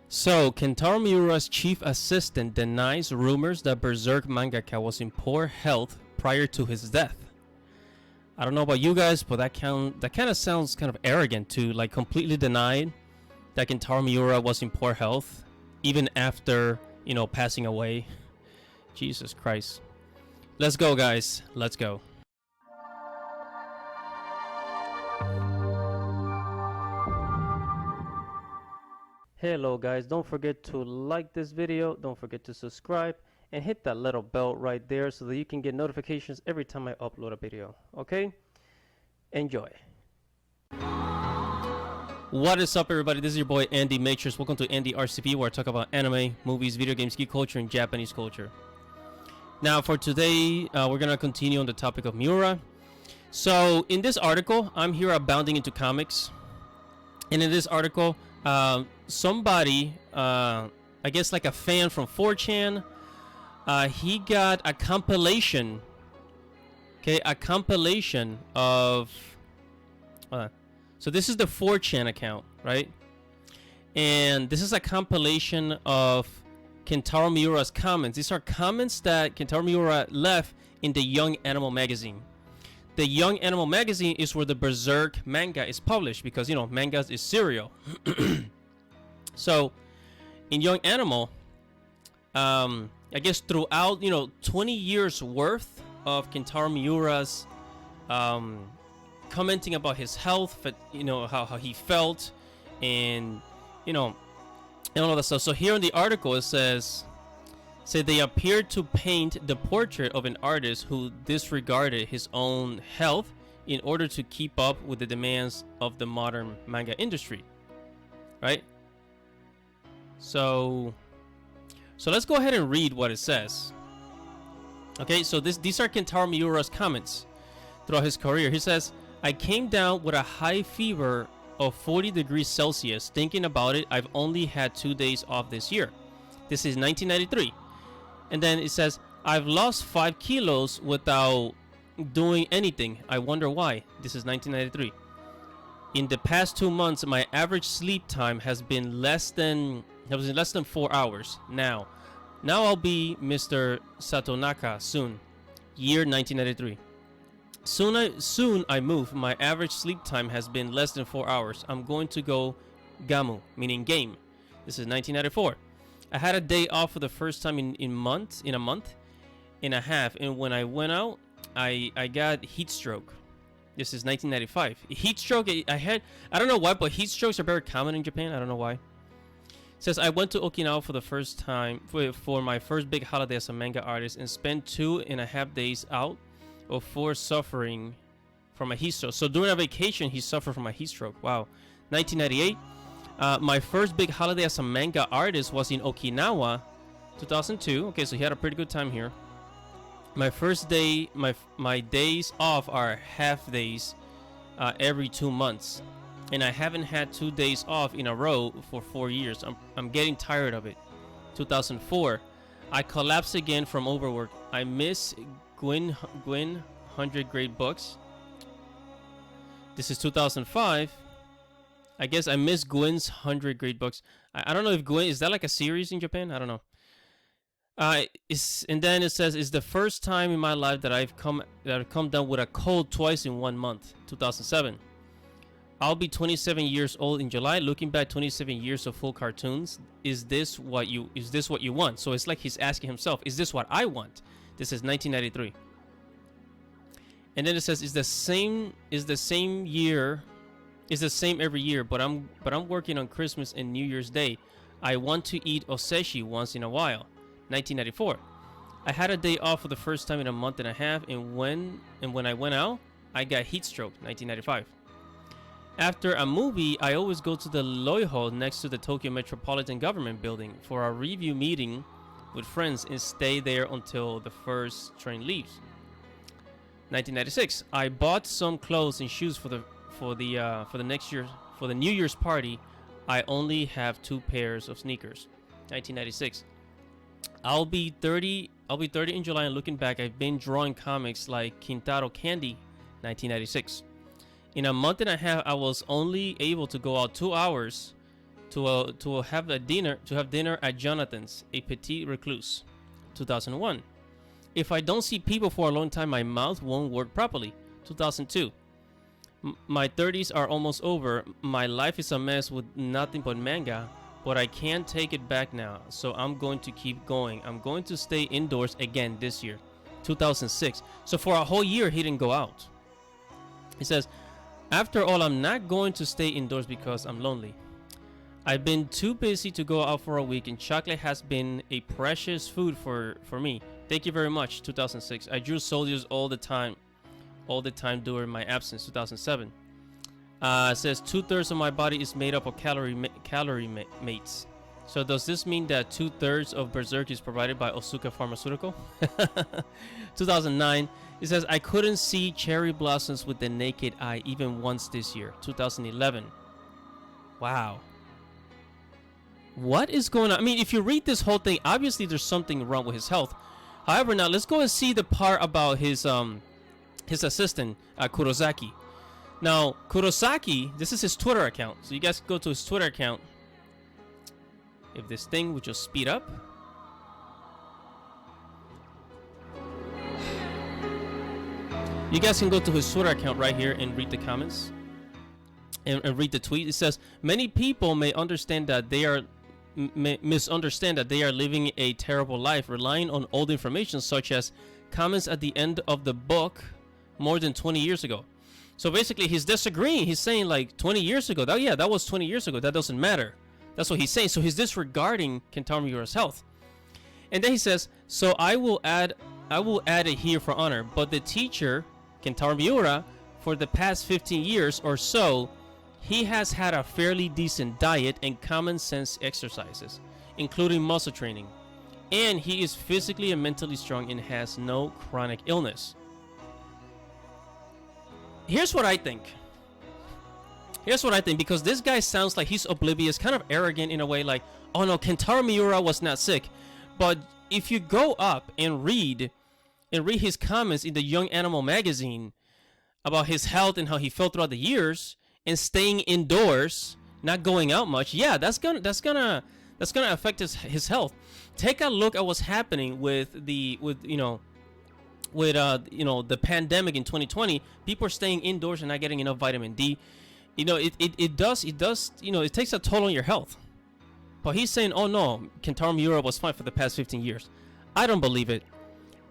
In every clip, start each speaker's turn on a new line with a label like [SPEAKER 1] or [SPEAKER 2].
[SPEAKER 1] So, Kentaro Miura's chief assistant denies rumors that Berserk mangaka was in poor health prior to his death. I don't know about you guys, but that kind of sounds kind of arrogant to like completely deny that Kentaro Miura was in poor health even after, passing away. Jesus Christ. Let's go, guys. Let's go. Hello guys, don't forget to like this video, don't forget to subscribe, and hit that little bell right there so that you can get notifications every time I upload a video, okay? Enjoy. What is up everybody, this is your boy Andy Matrix. Welcome to Andy RCP, where I talk about anime, movies, video games, geek culture, and Japanese culture. Now for today, we're going to continue on the topic of Miura. So in this article, I'm here abounding into comics, and in this article, somebody, I guess like a fan from 4chan, he got a compilation, okay, a compilation of, so this is the 4chan account, right? And this is a compilation of Kentaro Miura's comments. These are comments that Kentaro Miura left in the Young Animal magazine. The Young Animal magazine is where the Berserk manga is published because, manga is serial. So, in Young Animal, I guess throughout, 20 years worth of Kentaro Miura's commenting about his health, but, how he felt, and, and all that stuff. So here in the article, it says they appeared to paint the portrait of an artist who disregarded his own health in order to keep up with the demands of the modern manga industry, right? So let's go ahead and read what it says. Okay, so these are Kentaro Miura's comments throughout his career. He says, "I came down with a high fever of 40 degrees Celsius. Thinking about it, I've only had 2 days off this year." This is 1993. And then it says, "I've lost 5 kilos without doing anything. I wonder why." This is 1993. "In the past 2 months, my average sleep time has been less than 4 hours. Now I'll be Mr. Satonaka soon. Year 1993. Soon I move. My average sleep time has been less than 4 hours. I'm going to go gamu, meaning game." This is 1994. "I had a day off for the first time in a month and a half, and when I went out, I got heat stroke." This is 1995. Heat stroke, I don't know why, but heat strokes are very common in Japan. I don't know why. It says, "I went to Okinawa for the first time for my first big holiday as a manga artist and spent 2.5 days out before suffering from a heat stroke." So during a vacation, he suffered from a heat stroke. Wow. 1998. "My first big holiday as a manga artist was in Okinawa, 2002. Okay, so he had a pretty good time here. "My first day, my days off are half days every 2 months, and I haven't had 2 days off in a row for 4 years. I'm getting tired of it." 2004. "I collapsed again from overwork. I miss Gwyn 100 grade books." This is 2005. I guess I miss Gwyn's 100 grade books. I don't know if Gwyn, is that like a series in Japan? I don't know. And then it says, "It's the first time in my life that I've come down with a cold twice in 1 month." 2007. "I'll be 27 years old in July. Looking back, 27 years of full cartoons. Is this what you want?" So it's like he's asking himself, is this what I want? This is 1993. And then it says, It's the same every year, but I'm working on Christmas and New Year's Day. I want to eat oseshi once in a while." 1994. "I had a day off for the first time in a month and a half, and when I went out, I got heat stroke." 1995. "After a movie, I always go to the Loi Hall next to the Tokyo Metropolitan Government Building for a review meeting with friends and stay there until the first train leaves." 1996. "I bought some clothes and shoes for the New Year's party. I only have 2 pairs of sneakers." 1996. I'll be 30 in July, and looking back, I've been drawing comics like Kintaro Candy." 1996. "In a month and a half, I was only able to go out 2 hours to have dinner at Jonathan's, a petite recluse. 2001. If I don't see people for a long time, my mouth won't work properly. 2002. My 30s are almost over. My life is a mess with nothing but manga, but I can't take it back now, so I'm going to keep going. I'm going to stay indoors again this year. 2006. So for a whole year, he didn't go out. He says, after all, I'm not going to stay indoors because I'm lonely. I've been too busy to go out for a week, and chocolate has been a precious food for me. Thank you very much. 2006. I drew soldiers all the time during my absence. 2007. It says 2/3 of my body is made up of calorie mates. So does this mean that 2/3 of Berserk is provided by Otsuka Pharmaceutical? 2009. It says I couldn't see cherry blossoms with the naked eye even once this year. 2011. Wow. What is going on? I mean, if you read this whole thing, obviously there's something wrong with his health. However, now let's go and see the part about his assistant, Kurosaki. Now, Kurosaki, this is his Twitter account. So you guys go to his Twitter account. If this thing would just speed up. You guys can go to his Twitter account right here and read the comments. And read the tweet. It says, many people may understand that they are misunderstand that they are living a terrible life, relying on old information such as comments at the end of the book more than 20 years ago. So basically he's disagreeing. He's saying like 20 years ago. That was 20 years ago. That doesn't matter. That's what he's saying. So he's disregarding Kentaro Miura's health. And then he says, so I will add it here for honor. But the teacher, Kentaro Miura, for the past 15 years or so, he has had a fairly decent diet and common sense exercises, including muscle training. And he is physically and mentally strong and has no chronic illness. Here's what I think. Because this guy sounds like he's oblivious, kind of arrogant in a way, like, oh no, Kentaro Miura was not sick. But if you go up and read his comments in the Young Animal magazine about his health and how he felt throughout the years and staying indoors, not going out much, yeah, that's gonna affect his health. Take a look at what's happening with the pandemic in 2020. People are staying indoors and not getting enough vitamin D. It takes a toll on your health. But he's saying, oh no, Kentaro Miura was fine for the past 15 years. I don't believe it.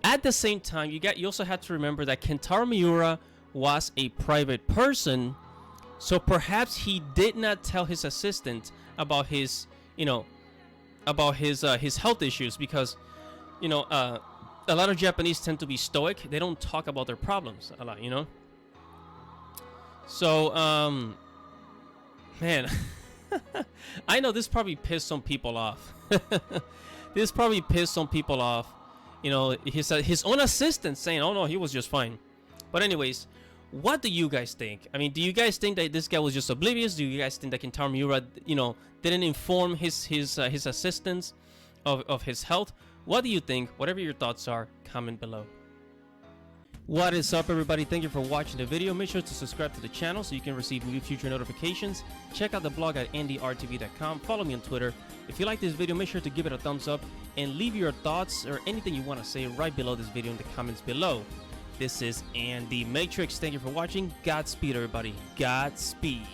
[SPEAKER 1] At the same time, you also have to remember that Kentaro Miura was a private person, so perhaps he did not tell his assistant about his health issues, because a lot of Japanese tend to be stoic. They don't talk about their problems a lot, So, man, I know this probably pissed some people off. His own assistant saying, oh no, he was just fine. But anyways, what do you guys think? I mean, do you guys think that this guy was just oblivious? Do you guys think that Kentaro Miura, didn't inform his assistants of his health? What do you think? Whatever your thoughts are, comment below. What is up, everybody? Thank you for watching the video. Make sure to subscribe to the channel so you can receive new future notifications. Check out the blog at andyrtv.com. Follow me on Twitter. If you like this video, make sure to give it a thumbs up and leave your thoughts or anything you want to say right below this video in the comments below. This is Andy Matrix. Thank you for watching. Godspeed, everybody. Godspeed.